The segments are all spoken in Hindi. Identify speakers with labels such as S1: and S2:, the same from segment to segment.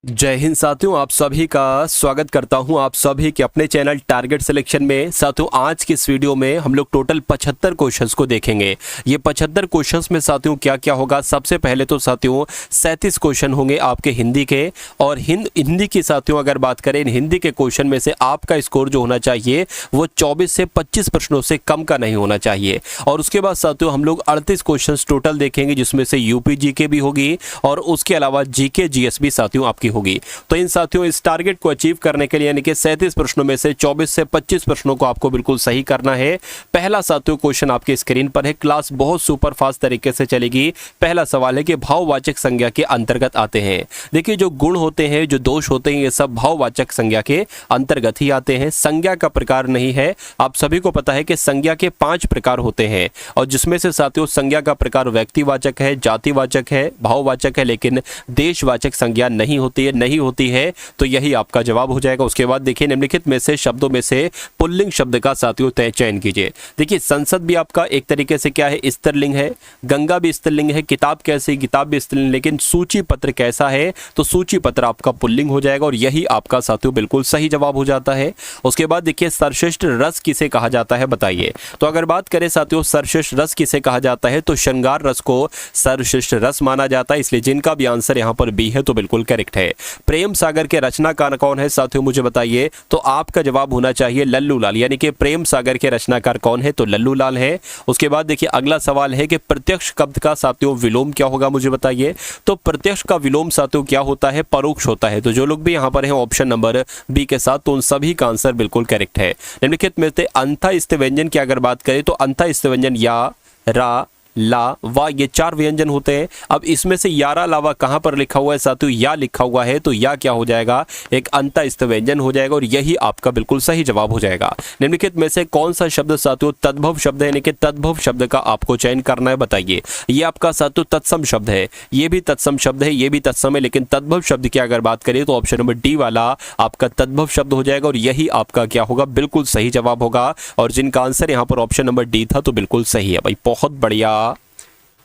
S1: जय हिंद साथियों, आप सभी का स्वागत करता हूं आप सभी के अपने चैनल टारगेट सिलेक्शन में। साथियों, आज की इस वीडियो में हम लोग टोटल 75 क्वेश्चंस को देखेंगे। ये 75 क्वेश्चंस में साथियों क्या क्या होगा। सबसे पहले तो साथियों 37 क्वेश्चन होंगे आपके हिंदी के, और हिंदी की साथियों अगर बात करें हिंदी के क्वेश्चन में से आपका स्कोर जो होना चाहिए वो 24 से 25 प्रश्नों से कम का नहीं होना चाहिए। और उसके बाद साथियों हम लोग 38 क्वेश्चन टोटल देखेंगे, जिसमें से यूपी जीके भी होगी और उसके अलावा जीके जीएस भी साथियों आपकी होगी। तो इन साथियों इस टारगेट को अचीव करने के लिए यानी कि 37 प्रश्नों में से 24 से 25 प्रश्नों को आपको बिल्कुल सही करना है। पहला साथियों क्वेश्चन आपके स्क्रीन पर है। क्लास बहुत सुपर फास्ट तरीके से चलेगी। पहला सवाल है कि भाववाचक संज्ञा के अंतर्गत आते हैं। देखिए, जो गुण होते हैं, जो दोष होते हैं, ये सब भाववाचक संज्ञा के अंतर्गत ही आते हैं। संज्ञा का प्रकार नहीं है। आप सभी को पता है कि संज्ञा के 5 प्रकार होते हैं, और जिसमें से साथियों संज्ञा का प्रकार व्यक्तिवाचक है, जातिवाचक है, भाववाचक है, लेकिन देशवाचक संज्ञा नहीं होती है। तो यही आपका जवाब हो जाएगा। उसके बाद देखिए, निम्नलिखित में से शब्दों में से पुल्लिंग शब्द का साथियों चयन कीजिए। देखिए, संसद भी आपका एक तरीके से क्या है, स्त्रीलिंग है। गंगा भी स्त्रीलिंग है। किताब कैसी, किताब भी स्त्रीलिंग। लेकिन सूची पत्र कैसा है, तो सूची पत्र आपका पुल्लिंग हो जाएगा, और यही आपका साथियों बिल्कुल सही जवाब हो जाता है। उसके बाद देखिए, सर्वश्रेष्ठ रस किसे कहा जाता है, बताइए। तो अगर बात करें साथियों सर्वश्रेष्ठ रस किसे कहा जाता है, तो श्रृंगार रस को सर्वश्रेष्ठ रस माना जाता है। इसलिए जिनका भी आंसर यहाँ पर बी है तो बिल्कुल करेक्ट है। प्रेम सागर के रचनाकार कौन है साथियों, मुझे बताइए। तो आपका जवाब होना चाहिए लल्लू लाल, यानी कि प्रेम सागर के रचनाकार कौन है, तो लल्लू लाल है। उसके बाद देखिए, अगला सवाल है कि प्रत्यक्ष शब्द का साथियों विलोम क्या होगा, मुझे बताइए। तो प्रत्यक्ष का विलोम साथियों क्या होता है, परोक्ष होता है। तो जो लोग भी यहाँ पर हैं ऑप्शन नंबर बी के साथ, तो उन सभी का आंसर बिल्कुल करेक्ट है। निम्नलिखित में से अंतःस्थ व्यंजन की अगर बात करें तो अंतःस्थ व्यंजन या, रा, ला, वा, ये 4 व्यंजन होते हैं। अब इसमें से यारा लावा कहां पर लिखा हुआ है साथियों, या लिखा हुआ है, तो या क्या हो जाएगा, एक अंतःस्थ व्यंजन हो जाएगा, और यही आपका बिल्कुल सही जवाब हो जाएगा। निम्नलिखित में से कौन सा शब्द साथियों तद्भव शब्द है, यानी कि तद्भव शब्द का आपको चयन करना है, बताइए। ये आपका साथियों तत्सम शब्द है, ये भी तत्सम शब्द है, ये भी तत्सम है, लेकिन तद्भव शब्द की अगर बात करें तो ऑप्शन नंबर डी वाला आपका तद्भव शब्द हो जाएगा, और यही आपका क्या होगा, बिल्कुल सही जवाब होगा। और जिनका आंसर यहाँ पर ऑप्शन नंबर डी था तो बिल्कुल सही है भाई, बहुत बढ़िया,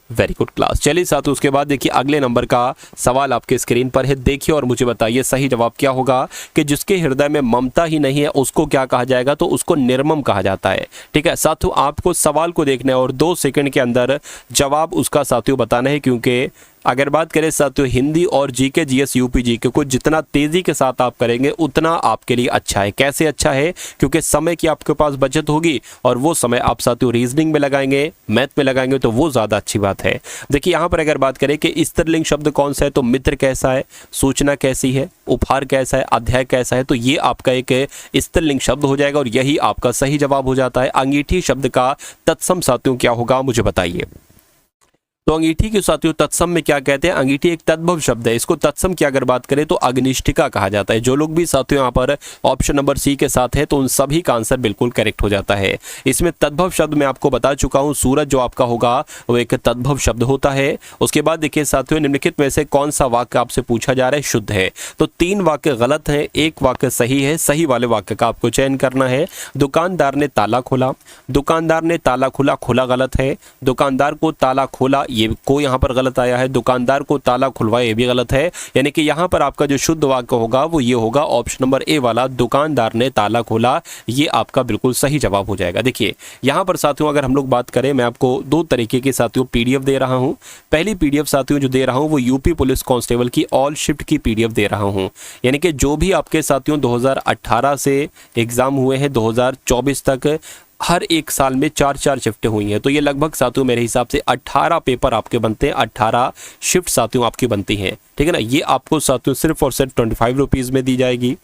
S1: वेरी गुड क्लास। चलिए साथियों, उसके बाद देखिए अगले नंबर का सवाल आपके स्क्रीन पर है, देखिए और मुझे बताइए सही जवाब क्या होगा। कि जिसके हृदय में ममता ही नहीं है उसको क्या कहा जाएगा, तो उसको निर्मम कहा जाता है। ठीक है साथियों, आपको सवाल को देखना है और 2 सेकंड के अंदर जवाब उसका साथियों बताना है। क्योंकि अगर बात करें साथियों हिंदी और जीके जीएस यूपी जीके को जितना तेजी के साथ आप करेंगे उतना आपके लिए अच्छा है। कैसे अच्छा है, क्योंकि समय की आपके पास बचत होगी, और वो समय आप साथियों रीजनिंग में लगाएंगे, मैथ में लगाएंगे, तो वो ज़्यादा अच्छी बात है। देखिए यहाँ पर अगर बात करें कि स्त्रीलिंग शब्द कौन सा है, तो मित्र कैसा है, सूचना कैसी है, उपहार कैसा है, अध्याय कैसा है, तो ये आपका एक स्त्रीलिंग शब्द हो जाएगा, और यही आपका सही जवाब हो जाता है। अंगीठी शब्द का तत्सम साथियों क्या होगा, मुझे बताइए। तो अंगीठी के साथियों तत्सम में क्या कहते हैं, अंगीठी एक तद्भव शब्द है, इसको तत्सम की अगर बात करें तो अग्निष्ठिका कहा जाता है। जो लोग भी साथियों यहाँ पर ऑप्शन नंबर सी के साथ है तो उन सभी का आंसर बिल्कुल करेक्ट हो जाता है। इसमें तद्भव शब्द मैं आपको बता चुका हूँ, सूरज जो आपका होगा वो एक तद्भव शब्द होता है। उसके बाद देखिए साथियों, निम्नलिखित में से कौन सा वाक्य आपसे पूछा जा रहा है शुद्ध है, तो 3 वाक्य गलत है, 1 वाक्य सही है। सही वाले वाक्य का आपको चयन करना है। दुकानदार ने ताला खोला, दुकानदार ने ताला खोला, खुला गलत है। दुकानदार को ताला खोला, ये को यहाँ पर गलत आया है। दुकानदार को ताला खुलवाया, ये भी गलत है। यानी कि यहाँ पर आपका जो शुद्ध वाक्य होगा वो ये होगा ऑप्शन नंबर ए वाला, दुकानदार ने ताला खोला, ये आपका बिल्कुल सही जवाब हो जाएगा। देखिए यहाँ पर साथियों अगर हम लोग बात करें, मैं आपको 2 तरीके की साथियों पीडीएफ दे रहा हूँ। पहली पीडीएफ साथियों जो दे रहा हूँ वो यूपी पुलिस कांस्टेबल की ऑल शिफ्ट की पीडीएफ दे रहा हूँ। यानी कि जो भी आपके साथियों 2018 से एग्जाम हुए हैं 2024 तक, हर एक साल में 4-4 शिफ्टें हुई हैं, तो ये लगभग साथियों मेरे हिसाब से 18 पेपर आपके बनते हैं, 18 शिफ्ट साथियों आपकी बनती हैं। ठीक है ना, ये आपको साथियों सिर्फ और सिर्फ 25 रुपीज़ में दी जाएगी।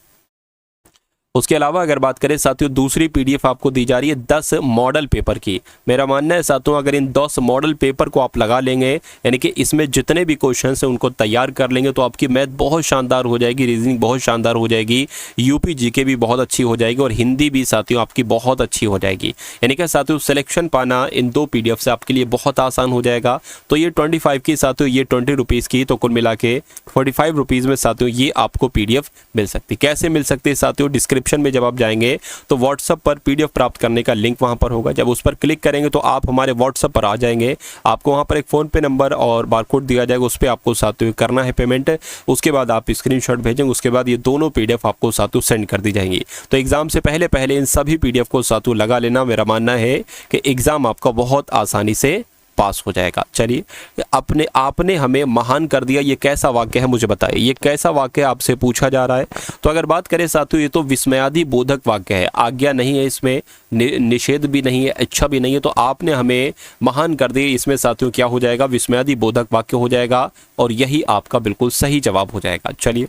S1: उसके अलावा अगर बात करें साथियों, दूसरी पीडीएफ आपको दी जा रही है 10 मॉडल पेपर की। मेरा मानना है साथियों अगर इन 10 मॉडल पेपर को आप लगा लेंगे, यानी कि इसमें जितने भी क्वेश्चंस हैं उनको तैयार कर लेंगे, तो आपकी मैथ बहुत शानदार हो जाएगी, रीजनिंग बहुत शानदार हो जाएगी, यूपी जीके भी बहुत अच्छी हो जाएगी, और हिंदी भी साथियों आपकी बहुत अच्छी हो जाएगी। यानी कि साथियों सिलेक्शन पाना इन 2 पीडीएफ से आपके लिए बहुत आसान हो जाएगा। तो ये 25 की साथियों, ये 20 रुपीज़ की, तो कुल मिला के 45 रुपीज़ में साथियों ये आपको पीडीएफ मिल सकती। कैसे मिल सकती है साथियों, डिस्क्रिप्शन डिस्क्रिप्शन में जब आप जाएंगे तो व्हाट्सएप पर PDF प्राप्त करने का लिंक वहाँ पर होगा। जब उस पर क्लिक करेंगे तो आप हमारे व्हाट्सएप पर आ जाएंगे। आपको वहाँ पर एक फ़ोनपे नंबर और बारकोड दिया जाएगा, उस पर आपको साथियों करना है पेमेंट। उसके बाद आप स्क्रीनशॉट भेजेंगे, उसके बाद ये दोनों PDF आपको साथियों सेंड कर दी जाएंगी। तो एग्जाम से पहले पहले इन सभी PDF को साथियों लगा लेना। मेरा मानना है कि एग्जाम आपका बहुत आसानी से पास हो जाएगा। चलिए, आपने हमें महान कर दिया, ये कैसा वाक्य है मुझे बताइए, ये कैसा वाक्य आपसे पूछा जा रहा है। तो अगर बात करें साथियों, ये तो विस्मयादि बोधक वाक्य है, आज्ञा नहीं है इसमें, निषेध भी नहीं है, इच्छा भी नहीं है। तो आपने हमें महान कर दिया, इसमें साथियों क्या हो जाएगा, विस्मयादि बोधक वाक्य हो जाएगा और यही आपका बिल्कुल सही जवाब हो जाएगा। चलिए,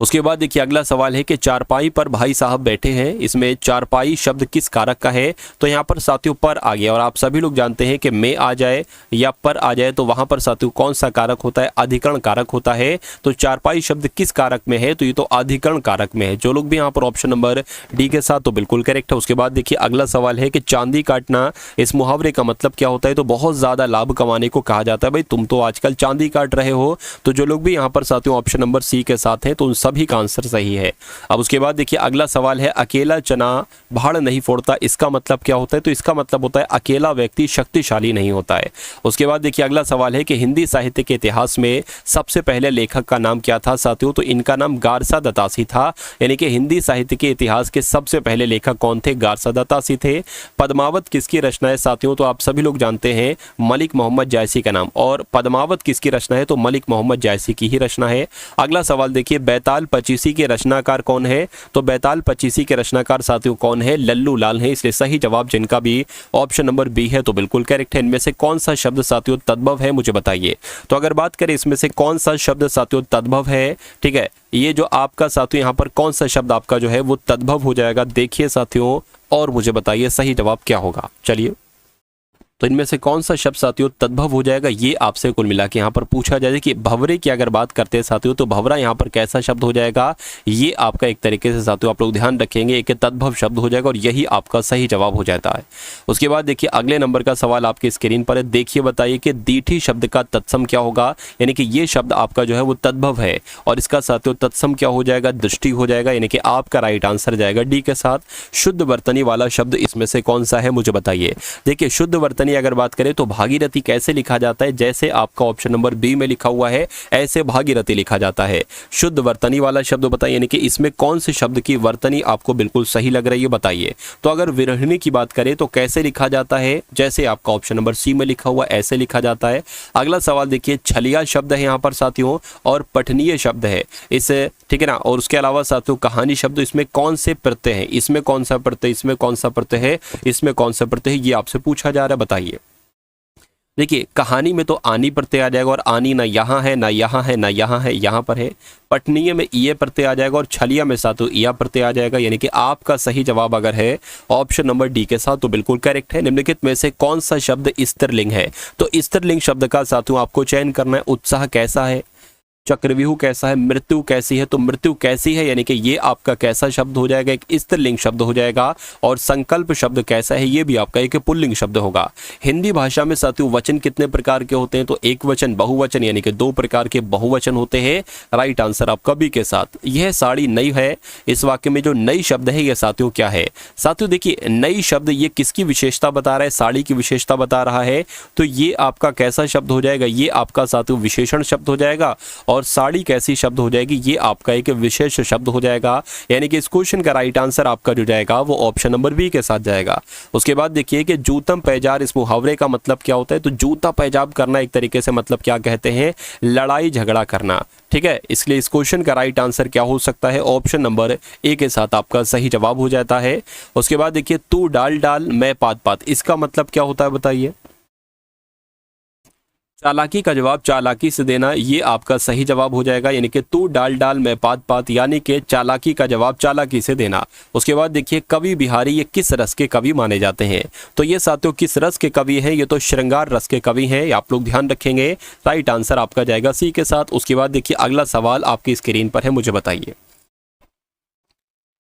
S1: उसके बाद देखिए अगला सवाल है कि चारपाई पर भाई साहब बैठे हैं, इसमें चारपाई शब्द किस कारक का है। तो यहाँ पर साथियों पर आ गया और आप सभी लोग जानते हैं कि में आ जाए या पर आ जाए तो वहाँ पर साथियों कौन सा कारक होता है, अधिकरण कारक होता है। तो चारपाई शब्द किस कारक में है, तो ये तो अधिकरण कारक में है। जो लोग भी यहाँ पर ऑप्शन नंबर डी के साथ तो बिल्कुल करेक्ट है। उसके बाद देखिए अगला सवाल है कि चांदी काटना, इस मुहावरे का मतलब क्या होता है। तो बहुत ज़्यादा लाभ कमाने को कहा जाता है। भाई तुम तो आजकल चांदी काट रहे हो। तो जो लोग भी यहाँ पर साथियों ऑप्शन नंबर सी के साथ हैं तो उन सभी का आंसर सही है। अब उसके बाद देखिए अगला सवाल है अकेला चना भाड़ नहीं फोड़ता, इसका मतलब क्या होता है। तो इसका मतलब होता है अकेला व्यक्ति शक्तिशाली नहीं होता है। उसके बाद देखिए अगला सवाल है कि हिंदी साहित्य के इतिहास में सबसे पहले लेखक का नाम क्या था साथियों। तो इनका नाम गारसा दतासी था, यानी कि हिंदी साहित्य के इतिहास के सबसे पहले लेखक कौन थे, गारसा दतासी थे। पद्मावत किसकी रचना है साथियों। तो आप सभी लोग जानते हैं मलिक मोहम्मद जायसी का नाम, और पद्मावत किसकी रचना है, तो मलिक मोहम्मद जायसी की ही रचना है। अगला सवाल देखिए बैताल पचीसी के रचनाकार कौन है। तो बैताल पचीसी के रचनाकार साथियों कौन है, लल्लू लाल है। इसलिए सही जवाब जिनका भी ऑप्शन नंबर बी है तो बिल्कुल करेक्ट है। इनमें से कौन सा शब्द साथियों तद्भव है मुझे बताइए। तो अगर बात करें इसमें से कौन सा शब्द साथियों तद्भव है, ठीक है, ये जो आपका साथियों यहाँ पर कौन सा शब्द आपका जो है वो तद्भव हो जाएगा, देखिए साथियों और मुझे बताइए सही जवाब क्या होगा। चलिए, तो इनमें से कौन सा शब्द साथियों तद्भव हो जाएगा, ये आपसे कुल मिला के यहाँ पर पूछा जाए कि भंवरे की अगर बात करते हैं साथियों तो भंवरा यहाँ पर कैसा शब्द हो जाएगा। ये आपका एक तरीके से साथियों आप लोग ध्यान रखेंगे एक तद्भव शब्द हो जाएगा और यही आपका सही जवाब हो जाता है। उसके बाद देखिए अगले नंबर का सवाल आपके स्क्रीन पर है, देखिए बताइए कि दीठी शब्द का तत्सम क्या होगा। यानी कि ये शब्द आपका जो है वो तद्भव है और इसका साथियों तत्सम क्या हो जाएगा, दृष्टि हो जाएगा। यानी कि आपका राइट आंसर जाएगा डी के साथ। शुद्ध वर्तनी वाला शब्द इसमें से कौन सा है मुझे बताइए। देखिए शुद्ध वर्तनी अगर बात करें तो भागीरथी कैसे लिखा जाता है, जैसे आपका ऑप्शन नंबर बी में लिखा हुआ है ऐसे भागीरथी लिखा जाता है। शुद्ध वर्तनी वाला शब्द बताइए, यानी कि इसमें कौन से शब्द की वर्तनी आपको बिल्कुल सही लग रही है बताइए। तो अगर विरहिणी की बात करें तो कैसे लिखा जाता है, जैसे आपका ऑप्शन नंबर सी में लिखा हुआ ऐसे लिखा जाता है। अगला सवाल देखिए छलिया शब्द है यहाँ पर साथियों और पठनीय शब्द है इस, ठीक है ना। और उसके अलावा साथियों कहानी शब्द, इसमें कौन से प्रत्यय हैं, इसमें कौन सा प्रत्यय, इसमें कौन सा प्रत्यय है, इसमें कौन सा प्रत्यय है, ये आपसे पूछा जा रहा है बताइए। देखिए कहानी में तो आनी प्रत्यय आ जाएगा और आनी ना यहाँ है ना यहाँ है ना यहाँ है, यहाँ पर है। पठनीय में ये प्रत्यय आ जाएगा और छलिया में साथियों या प्रत्यय आ जाएगा। यानी कि आपका सही जवाब अगर है ऑप्शन नंबर डी के साथ तो बिल्कुल करेक्ट है। निम्नलिखित में से कौन सा शब्द स्त्रीलिंग है। तो स्त्रीलिंग शब्द का साथियों आपको चयन करना है। उत्साह कैसा है, चक्रव्यूह कैसा है, मृत्यु कैसी है। तो मृत्यु कैसी है यानी कि ये आपका कैसा शब्द हो जाएगा, एक स्त्रीलिंग शब्द हो जाएगा। और संकल्प शब्द कैसा है, ये भी आपका एक पुल्लिंग शब्द होगा। हिंदी भाषा में साथियों वचन कितने प्रकार के होते हैं, तो एक वचन बहुवचन यानी कि दो प्रकार के बहुवचन होते हैं। राइट आंसर आपका बी के साथ। यह साड़ी नई है, इस वाक्य में जो नई शब्द है ये साथियों क्या है। साथियों देखिए नई शब्द ये किसकी विशेषता बता रहा है, साड़ी की विशेषता बता रहा है। तो ये आपका कैसा शब्द हो जाएगा, ये आपका साथियों विशेषण शब्द हो जाएगा। और साड़ी कैसी शब्द हो जाएगी, ये आपका एक विशेष शब्द हो जाएगा। यानी कि इस क्वेश्चन का राइट आंसर आपका जो जाएगा वो ऑप्शन नंबर बी के साथ जाएगा। उसके बाद देखिए कि जूतम पैजार, इस मुहावरे का मतलब क्या होता है। तो जूता पैजाब करना एक तरीके से मतलब क्या कहते हैं, लड़ाई झगड़ा करना, ठीक है। इसलिए इस क्वेश्चन का राइट आंसर क्या हो सकता है, ऑप्शन नंबर ए के साथ आपका सही जवाब हो जाता है। उसके बाद देखिए तू डाल डाल मैं पात पात, इसका मतलब क्या होता है बताइए। चालाकी का जवाब चालाकी से देना, ये आपका सही जवाब हो जाएगा। यानी कि तू डाल डाल मैं पात पात, यानी कि चालाकी का जवाब चालाकी से देना। उसके बाद देखिए कवि बिहारी ये किस रस के कवि माने जाते हैं। तो ये साथियों किस रस के कवि हैं, ये तो श्रृंगार रस के कवि हैं, आप लोग ध्यान रखेंगे। राइट आंसर आपका जाएगा सी के साथ। उसके बाद देखिए अगला सवाल आपकी स्क्रीन पर है, मुझे बताइए।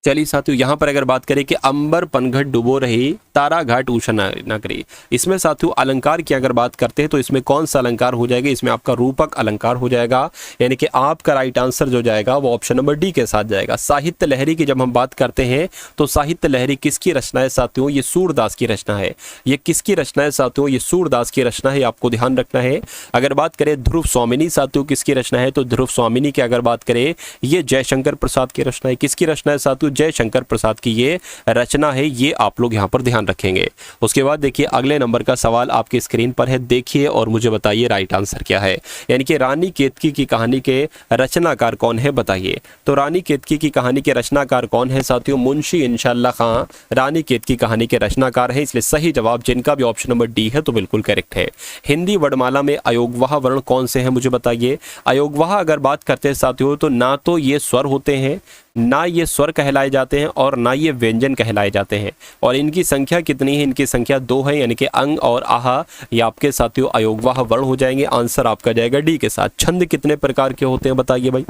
S1: चलिए साथियों, यहाँ पर अगर बात करें कि अंबर पनघट डुबो रही, तारा घाट ऊषा न करी, इसमें साथियों अलंकार की अगर बात करते हैं तो इसमें कौन सा अलंकार हो जाएगा? इसमें आपका रूपक अलंकार हो जाएगा, यानी कि आपका राइट आंसर जो जाएगा वो ऑप्शन नंबर डी के साथ जाएगा। साहित्य लहरी की जब हम बात करते हैं तो साहित्य लहरी किसकी रचना है साथियों? ये सूरदास की रचना है। ये किसकी रचना है साथियों? ये सूरदास की रचना है, आपको ध्यान रखना है। अगर बात करें ध्रुव स्वामिनी साथियों किसकी रचना है, तो ध्रुव स्वामिनी की अगर बात करें ये जयशंकर प्रसाद की रचना है। किसकी रचना है साथियों? जयशंकर प्रसाद की ये रचना है, ये आप लोग यहाँ पर ध्यान रखेंगे। उसके बाद देखिए अगले नंबर का सवाल आपके स्क्रीन पर है, देखिए और मुझे बताइए राइट आंसर क्या है। यानी कि रानी केतकी की कहानी के रचनाकार कौन है बताइए। तो रानी केतकी की कहानी के रचनाकार कौन है साथियों? मुंशी इंशाअल्लाह खां रानी केतकी कहानी के रचनाकार है, इसलिए सही जवाब जिनका भी ऑप्शन नंबर डी है तो बिल्कुल करेक्ट है। हिंदी वर्णमाला में अयोगवाह वर्ण कौन से हैं मुझे बताइए। अयोगवाह अगर बात करते हैं साथियों तो ना तो ये स्वर होते हैं, ना ये स्वर कहलाए जाते हैं और ना ये व्यंजन कहलाए जाते हैं। और इनकी संख्या कितनी है? इनकी संख्या 2 है, यानी कि अंग और आह ये आपके साथियों अयोगवाह वर्ण हो जाएंगे। आंसर आपका जाएगा डी के साथ। छंद कितने प्रकार के होते हैं बताइए भाई।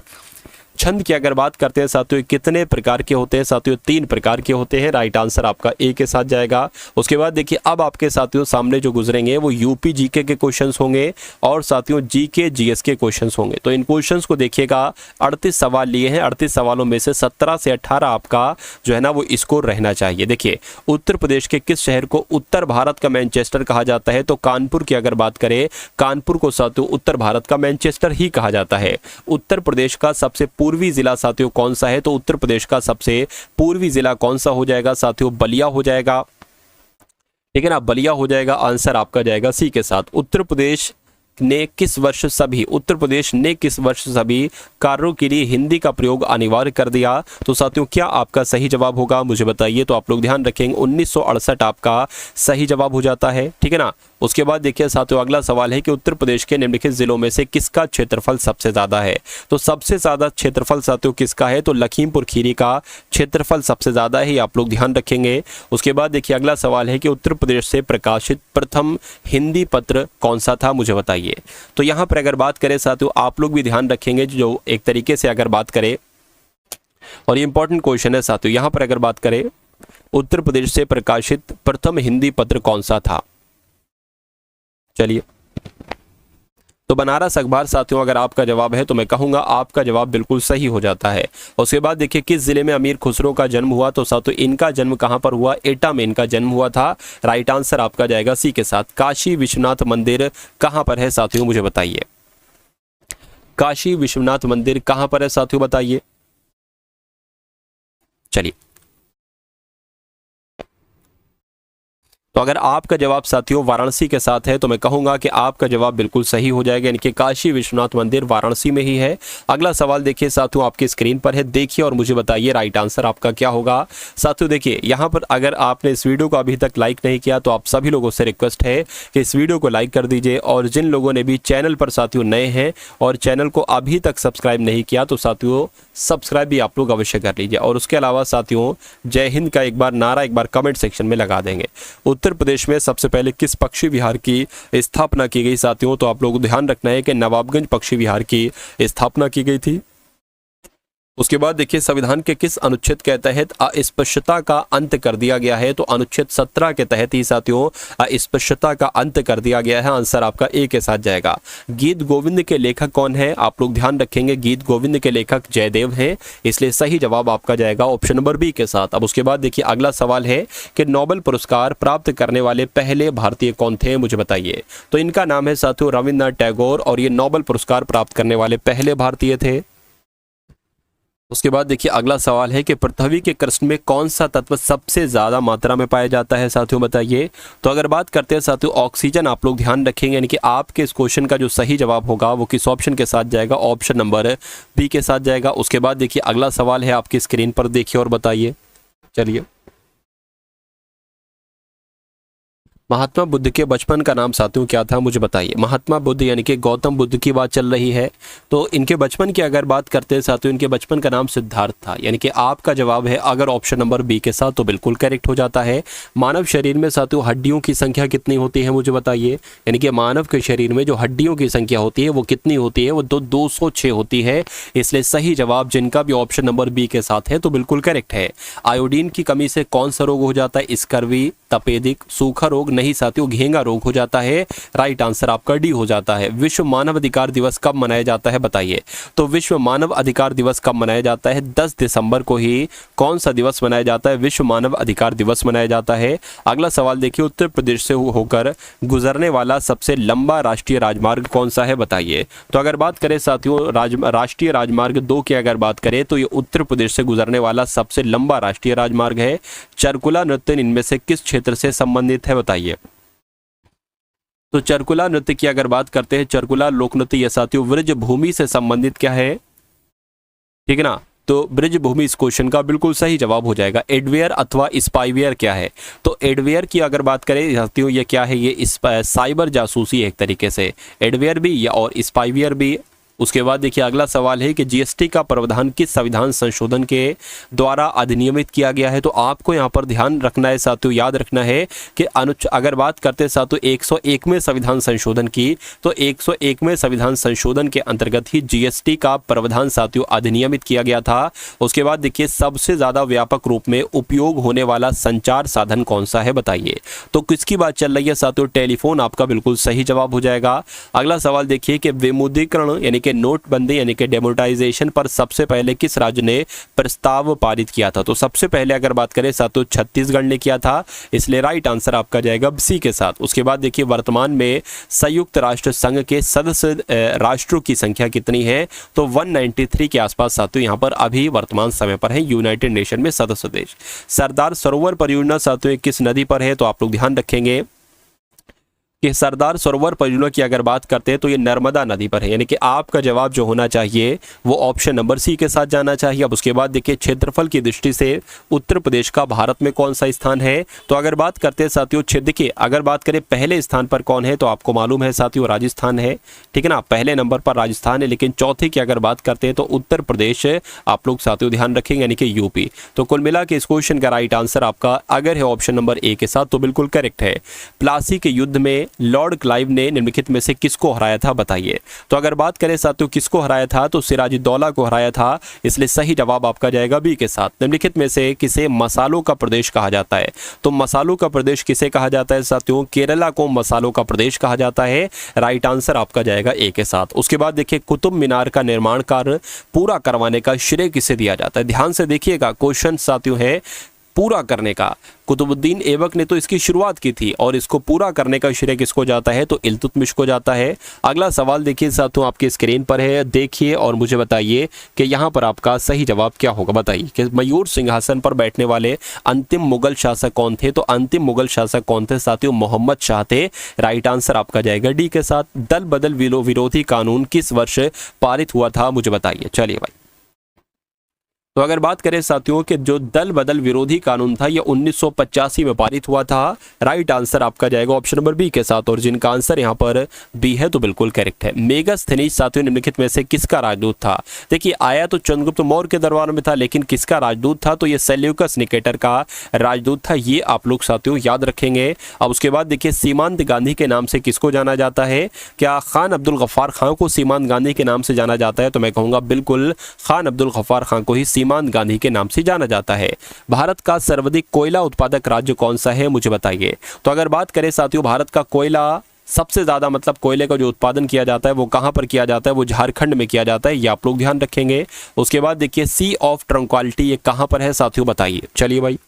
S1: छंद की अगर बात करते हैं साथियों कितने प्रकार के होते हैं साथियों? 3 प्रकार के होते हैं। राइट आंसर आपका ए के साथ जाएगा। उसके बाद देखिए अब आपके साथियों सामने जो गुजरेंगे वो यूपी जीके के क्वेश्चंस होंगे और साथियों जीके जीएस के क्वेश्चंस होंगे। तो इन क्वेश्चंस को देखिएगा, 38 सवाल लिए हैं, 38 सवालों में से 17 से 18 आपका जो है ना वो स्कोर रहना चाहिए। देखिए उत्तर प्रदेश के किस शहर को उत्तर भारत का मैनचेस्टर कहा जाता है? तो कानपुर की अगर बात करें, कानपुर को साथियों उत्तर भारत का मैनचेस्टर ही कहा जाता है। उत्तर प्रदेश का सबसे पूर्वी जिला साथियों कौन सा है? तो उत्तर प्रदेश का सबसे पूर्वी जिला कौन सा हो जाएगा साथियों? बलिया हो जाएगा, ठीक है ना, बलिया हो जाएगा। आंसर आपका जाएगा सी के साथ। उत्तर प्रदेश ने किस वर्ष सभी कार्यों के लिए हिंदी का प्रयोग अनिवार्य कर दिया? तो साथियों क्या आपका सही जवाब होगा मुझे बताइए। तो आप लोग ध्यान रखेंगे 1968 आपका सही जवाब हो जाता है, ठीक है ना। उसके बाद देखिए साथियों अगला सवाल है कि उत्तर प्रदेश के निम्नलिखित जिलों में से किसका क्षेत्रफल सबसे ज्यादा है? तो सबसे ज्यादा क्षेत्रफल साथियों किसका है? तो लखीमपुर खीरी का क्षेत्रफल सबसे ज्यादा है, आप लोग ध्यान रखेंगे। उसके बाद देखिए अगला सवाल है कि उत्तर प्रदेश से प्रकाशित प्रथम हिंदी पत्र कौन सा था मुझे बताइए। तो यहाँ पर अगर बात करें साथियों आप लोग भी ध्यान रखेंगे, जो एक तरीके से अगर बात करें, और ये इंपॉर्टेंट क्वेश्चन है साथियों, यहाँ पर अगर बात करें उत्तर प्रदेश से प्रकाशित प्रथम हिंदी पत्र कौन सा था? चलिए तो बनारस अखबार साथियों अगर आपका जवाब है तो मैं कहूंगा आपका जवाब बिल्कुल सही हो जाता है। उसके बाद देखिए किस जिले में अमीर खुसरो का जन्म हुआ? तो साथियों इनका जन्म कहां पर हुआ? एटा में इनका जन्म हुआ था। राइट आंसर आपका जाएगा सी के साथ। काशी विश्वनाथ मंदिर कहां पर है साथियों मुझे बताइए। काशी विश्वनाथ मंदिर कहां पर है साथियों बताइए। चलिए तो अगर आपका जवाब साथियों वाराणसी के साथ है तो मैं कहूंगा कि आपका जवाब बिल्कुल सही हो जाएगा, यानी कि काशी विश्वनाथ मंदिर वाराणसी में ही है। अगला सवाल देखिए साथियों आपकी स्क्रीन पर है, देखिए और मुझे बताइए राइट आंसर आपका क्या होगा। साथियों देखिए यहाँ पर अगर आपने इस वीडियो को अभी तक लाइक नहीं किया तो आप सभी लोगों से रिक्वेस्ट है कि इस वीडियो को लाइक कर दीजिए, और जिन लोगों ने भी चैनल पर साथियों नए हैं और चैनल को अभी तक सब्सक्राइब नहीं किया तो साथियों सब्सक्राइब भी आप लोग अवश्य कर लीजिए। और उसके अलावा साथियों जय हिंद का एक बार नारा एक बार कमेंट सेक्शन में लगा देंगे। उत्तर प्रदेश में सबसे पहले किस पक्षी विहार की स्थापना की गई साथियों? तो आप लोगों को ध्यान रखना है कि नवाबगंज पक्षी विहार की स्थापना की गई थी। उसके बाद देखिए संविधान के किस अनुच्छेद के तहत अस्पृश्यता का अंत कर दिया गया है? तो अनुच्छेद 17 के तहत ही साथियों अस्पृश्यता का अंत कर दिया गया है। आंसर आपका ए के साथ जाएगा। गीत गोविंद के लेखक कौन है? आप लोग ध्यान रखेंगे गीत गोविंद के लेखक जयदेव हैं, इसलिए सही जवाब आपका जाएगा ऑप्शन नंबर बी के साथ। अब उसके बाद देखिए अगला सवाल है कि नोबेल पुरस्कार प्राप्त करने वाले पहले भारतीय कौन थे मुझे बताइए। तो इनका नाम है साथियों रविन्द्रनाथ टैगोर, और ये नोबेल पुरस्कार प्राप्त करने वाले पहले भारतीय थे। उसके बाद देखिए अगला सवाल है कि पृथ्वी के क्रस्ट में कौन सा तत्व सबसे ज्यादा मात्रा में पाया जाता है साथियों बताइए। तो अगर बात करते हैं साथियों ऑक्सीजन, आप लोग ध्यान रखेंगे, यानी कि आपके इस क्वेश्चन का जो सही जवाब होगा वो किस ऑप्शन के साथ जाएगा? ऑप्शन नंबर बी के साथ जाएगा। उसके बाद देखिए अगला सवाल है आपकी स्क्रीन पर, देखिए और बताइए। चलिए महात्मा बुद्ध के बचपन का नाम साथियों क्या था, मुझे बताइए। महात्मा बुद्ध यानी कि गौतम बुद्ध की बात चल रही है, तो इनके बचपन की अगर बात करते हैं साथियों, इनके बचपन का नाम सिद्धार्थ था। यानी कि आपका जवाब है अगर ऑप्शन नंबर बी के साथ, तो बिल्कुल करेक्ट हो जाता है। मानव शरीर में साथियों हड्डियों की संख्या कितनी होती है, मुझे बताइए। यानी कि मानव के शरीर में जो हड्डियों की संख्या होती है वो कितनी होती है, वो 206 होती है। इसलिए सही जवाब जिनका भी ऑप्शन नंबर बी के साथ है तो बिल्कुल करेक्ट है। आयोडीन की कमी से कौन सा रोग हो जाता है, स्कर्वी, तपेदिक, सूखा रोग, नहीं साथियों घेंगा रोग हो जाता है। राइट आंसर आपका डी हो जाता है। विश्व मानव अधिकार दिवस कब मनाया जाता है, बताइए। तो विश्व मानव अधिकार दिवस कब मनाया जाता है, 10 दिसंबर को ही कौन सा दिवस मनाया जाता है, विश्व मानव अधिकार दिवस मनाया जाता है। अगला सवाल देखिए, उत्तर प्रदेश से होकर गुजरने वाला सबसे लंबा राष्ट्रीय राजमार्ग कौन सा है, बताइए। तो अगर बात करें साथियों राष्ट्रीय राजमार्ग 2 की अगर बात करें तो ये उत्तर प्रदेश से गुजरने वाला सबसे लंबा राष्ट्रीय राजमार्ग है। चरकुला नृत्य इनमें से किस क्षेत्र से संबंधित है, बताइए। तो चरकुला नृत्य की अगर बात करते हैं, चरकुला लोक नृत्य यह साथियों ब्रज भूमि से संबंधित क्या है, ठीक है ना। तो ब्रज भूमि इस क्वेश्चन का बिल्कुल सही जवाब हो जाएगा। एडवेयर अथवा स्पाईवेयर क्या है, तो एडवेयर की अगर बात करें साथियों ये क्या है, ये साइबर जासूसी है एक तरीके से। एडवेयर भी या और स्पाईवेयर भी। उसके बाद देखिए अगला सवाल है कि जीएसटी का प्रावधान किस संविधान संशोधन के द्वारा अधिनियमित किया गया है। तो आपको यहाँ पर ध्यान रखना है साथियों, याद रखना है कि अगर बात करते हैं साथियों 101वें संविधान संशोधन की, तो 101वें संविधान संशोधन के अंतर्गत ही जीएसटी का प्रावधान साथियों अधिनियमित किया गया था। उसके बाद देखिए सबसे ज़्यादा व्यापक रूप में उपयोग होने वाला संचार साधन कौन सा है, बताइए। तो किसकी बात चल रही है साथियों, टेलीफोन आपका बिल्कुल सही जवाब हो जाएगा। अगला सवाल देखिए कि विमुद्रीकरण यानी कि नोटबंदी यानी कि डेमोनेटाइजेशन पर सबसे पहले किस राज्य ने प्रस्ताव पारित किया था। तो सबसे पहले अगर बात करें साथियों छत्तीसगढ़ ने किया था, इसलिए राइट आंसर आपका जाएगा सी के साथ। उसके बाद देखिए वर्तमान में संयुक्त राष्ट्र संघ के सदस्य राष्ट्रों की संख्या कितनी है, तो 193 के आसपास साथियों यहाँ पर अभी वर्तमान समय पर है यूनाइटेड नेशन में सदस्य देश। सरदार सरोवर परियोजना साथियों किस नदी पर है, तो आप लोग ध्यान रखेंगे कि सरदार सरोवर परियोजना की अगर बात करते हैं तो ये नर्मदा नदी पर है। यानी कि आपका जवाब जो होना चाहिए वो ऑप्शन नंबर सी के साथ जाना चाहिए। अब उसके बाद देखिए क्षेत्रफल की दृष्टि से उत्तर प्रदेश का भारत में कौन सा स्थान है, तो अगर बात करते हैं साथियों देखिए अगर बात करें पहले स्थान पर कौन है, तो आपको मालूम है साथियों राजस्थान है, ठीक है ना। पहले नंबर पर राजस्थान है, लेकिन चौथे की अगर बात करते हैं तो उत्तर प्रदेश आप लोग साथियों ध्यान रखेंगे यानी कि यूपी। तो कुल मिला के इस क्वेश्चन का राइट आंसर आपका अगर है ऑप्शन नंबर ए के साथ तो बिल्कुल करेक्ट है। प्लासी के युद्ध में लॉर्ड क्लाइव ने निम्नलिखित में से किसको हराया था, बताइए। तो अगर बात करें साथियों किसको हराया था, तो सिराजुद्दौला को हराया था, इसलिए सही जवाब आपका जाएगा बी के साथ। निम्नलिखित में से किसे मसालों का प्रदेश कहा जाता है, तो मसालों का प्रदेश किसे कहा जाता है साथियों, केरला को मसालों का प्रदेश कहा जाता है। राइट आंसर आपका जाएगा ए के साथ। उसके बाद देखिए कुतुब मीनार का निर्माण कार्य पूरा करवाने का श्रेय किसे दिया जाता है। ध्यान से देखिएगा क्वेश्चन साथियों है पूरा करने का। कुतुबुद्दीन ऐबक ने तो इसकी शुरुआत की थी और इसको पूरा करने का श्रेय किसको जाता है, तो इल्तुतमिश को जाता है। अगला सवाल देखिए साथियों आपके स्क्रीन पर है, देखिए और मुझे बताइए कि यहाँ पर आपका सही जवाब क्या होगा, बताइए कि मयूर सिंहासन पर बैठने वाले अंतिम मुगल शासक कौन थे। तो अंतिम मुगल शासक कौन थे साथियों, मोहम्मद शाह थे। राइट आंसर आपका जाएगा डी के साथ। दल बदल विरोधी कानून किस वर्ष पारित हुआ था, मुझे बताइए। चलिए भाई, तो अगर बात करें साथियों कि जो दल बदल विरोधी कानून था ये 1985 में पारित हुआ था। राइट आंसर आपका जाएगा ऑप्शन नंबर बी के साथ, और जिनका आंसर यहाँ पर बी है तो बिल्कुल करेक्ट है। मेगास्थनीज साथियों निम्नलिखित में से किसका राजदूत था। देखिए आया तो चंद्रगुप्त मौर्य के दरबार में था, लेकिन किसका राजदूत था, तो ये सेल्यूकस निकेटर का राजदूत था। ये आप लोग साथियों याद रखेंगे। अब उसके बाद देखिए सीमांत गांधी के नाम से किसको जाना जाता है, क्या खान अब्दुल गफ्फार खान को सीमांत गांधी के नाम से जाना जाता है, तो मैं कहूँगा बिल्कुल खान अब्दुल गफ्फार खान को ही सीमांत गांधी के नाम से जाना जाता है। भारत का सर्वाधिक कोयला उत्पादक राज्य कौन सा है, मुझे बताइए। तो अगर बात करें साथियों भारत का कोयला सबसे ज़्यादा मतलब कोयले का जो उत्पादन किया जाता है वो कहाँ पर किया जाता है, वो झारखंड में किया जाता है, ये आप लोग ध्यान रखेंगे। उसके बाद देखिए सी ऑफ ट्रंक्वालिटी ये कहाँ पर है साथियों, बताइए। चलिए भाई,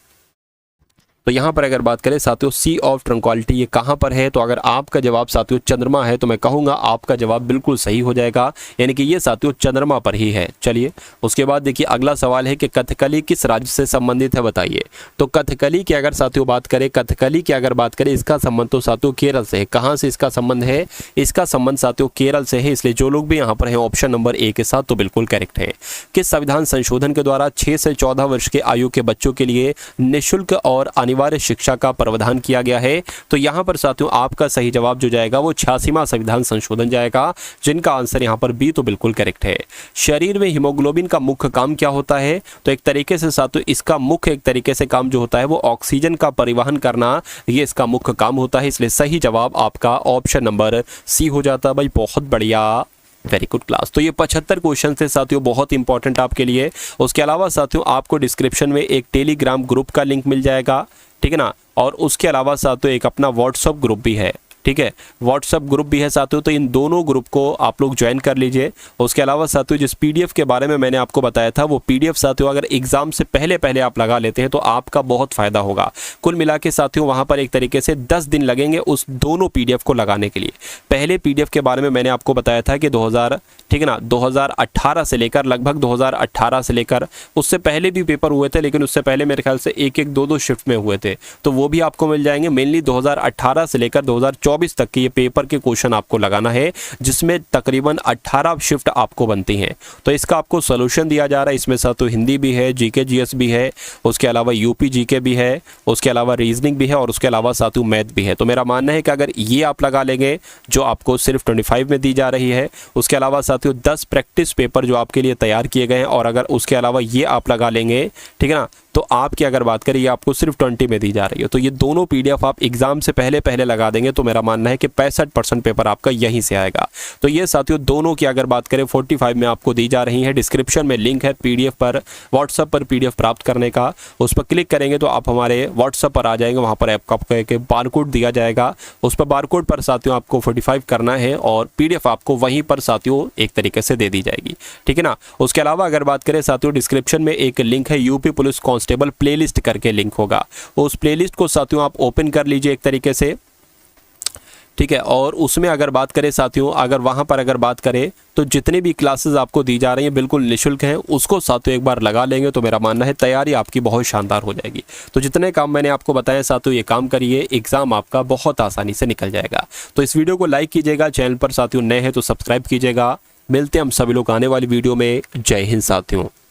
S1: तो यहाँ पर अगर बात करें साथियों सी ऑफ ट्रंक्वालिटी ये कहाँ पर है, तो अगर आपका जवाब साथियों चंद्रमा है तो मैं कहूँगा आपका जवाब बिल्कुल सही हो जाएगा, यानी कि ये साथियों चंद्रमा पर ही है। चलिए उसके बाद देखिए अगला सवाल है कि कथकली किस राज्य से संबंधित है, बताइए। तो कथकली की अगर साथियों बात करें, कथकली की अगर बात करें इसका संबंध तो साथियों केरल से है। कहाँ से इसका संबंध है, इसका संबंध साथियों केरल से है, इसलिए जो लोग भी यहाँ पर हैं ऑप्शन नंबर ए के साथ तो बिल्कुल करेक्ट है। किस संविधान संशोधन के द्वारा 6 से 14 वर्ष के आयु के बच्चों के लिए निःशुल्क और अनिवार्य शिक्षा का प्रावधान किया गया है। तो यहाँ पर साथियों आपका सही जवाब जो जाएगा वो 86वां संविधान संशोधन जाएगा, जिनका आंसर यहाँ पर बी तो बिल्कुल करेक्ट है। शरीर में हीमोग्लोबिन का मुख्य काम क्या होता है? तो एक तरीके से साथियों इसका मुख्य एक तरीके से काम जो होता है वो ऑक्सीजन का परिवहन करना, ये इसका मुख्य काम होता है। इसलिए सही जवाब आपका ऑप्शन नंबर सी हो जाता है भाई। बहुत बढ़िया, वेरी गुड क्लास। तो ये 75 क्वेश्चन थे साथियों, बहुत इंपॉर्टेंट आपके लिए। उसके अलावा साथियों आपको डिस्क्रिप्शन में एक टेलीग्राम ग्रुप का लिंक मिल जाएगा, ठीक है ना। और उसके अलावा साथियों एक अपना व्हाट्सअप ग्रुप भी है, ठीक है, व्हाट्सअप ग्रुप भी है साथियों। तो इन दोनों ग्रुप को आप लोग ज्वाइन कर लीजिए। उसके अलावा साथियों जिस पीडीएफ के बारे में मैंने आपको बताया था वो पीडीएफ साथियों अगर एग्जाम से पहले आप लगा लेते हैं तो आपका बहुत फायदा होगा। कुल मिला के साथियों वहां पर एक तरीके से 10 दिन लगेंगे उस दोनों पीडीएफ को लगाने के लिए। पहले पीडीएफ के बारे में मैंने आपको बताया था कि 2018 से लेकर लगभग 2018 से लेकर उससे पहले भी पेपर हुए थे, लेकिन उससे पहले मेरे ख्याल से एक 2 शिफ्ट में हुए थे, तो वो भी आपको मिल जाएंगे। मेनली 2018 से लेकर 2024 तक के ये पेपर के क्वेश्चन आपको लगाना है, जिसमें तकरीबन 18 शिफ्ट आपको बनती हैं। तो इसका आपको सोल्यूशन दिया जा रहा है। इसमें साथ तो हिंदी भी है, जीके जीएस भी है, उसके अलावा यूपी जीके भी है, उसके अलावा रीजनिंग भी है और उसके अलावा साथियों मैथ भी है। तो मेरा मानना है कि अगर ये आप लगा लेंगे जो आपको सिर्फ 25 में दी जा रही है, उसके अलावा साथियों 10 प्रैक्टिस पेपर जो आपके लिए तैयार किए गए हैं, और अगर उसके अलावा ये आप लगा लेंगे, ठीक है ना, तो आपकी अगर बात करें ये आपको सिर्फ 20 में दी जा रही है। तो ये दोनों पीडीएफ आप एग्जाम से पहले लगा देंगे तो मेरा मानना है कि 65% पेपर आपका यहीं से आएगा। तो ये साथियों दोनों की अगर बात करें 45 में आपको दी जा रही है। डिस्क्रिप्शन में लिंक है पीडीएफ पर, व्हाट्सएप पर पीडीएफ प्राप्त करने का। उस पर क्लिक करेंगे तो आप हमारे व्हाट्सएप पर आ जाएंगे। वहाँ पर आपका एक बारकोड दिया जाएगा, उस पर बारकोड पर साथियों आपको 45 करना है और पीडीएफ आपको वहीं पर साथियों एक तरीके से दे दी जाएगी, ठीक है ना। उसके अलावा अगर बात करें साथियों डिस्क्रिप्शन में एक लिंक है यूपी पुलिस कांस्टेबल प्लेलिस्ट करके लिंक होगा। उस प्लेलिस्ट को साथियों आप ओपन कर लीजिए एक तरीके से, ठीक है। और उसमें अगर बात करें साथियों, अगर वहां पर अगर बात करें तो जितने भी क्लासेस आपको दी जा रही हैं बिल्कुल निःशुल्क हैं, उसको साथियों एक बार लगा लेंगे तो मेरा मानना है तैयारी आपकी बहुत शानदार हो जाएगी। तो जितने काम मैंने आपको बताया साथियों ये काम करिए, एग्जाम आपका बहुत आसानी से निकल जाएगा। तो इस वीडियो को लाइक कीजिएगा, चैनल पर साथियों नए हैं तो सब्सक्राइब कीजिएगा। मिलते हैं हम सभी लोग आने वाली वीडियो में। जय हिंद साथियों।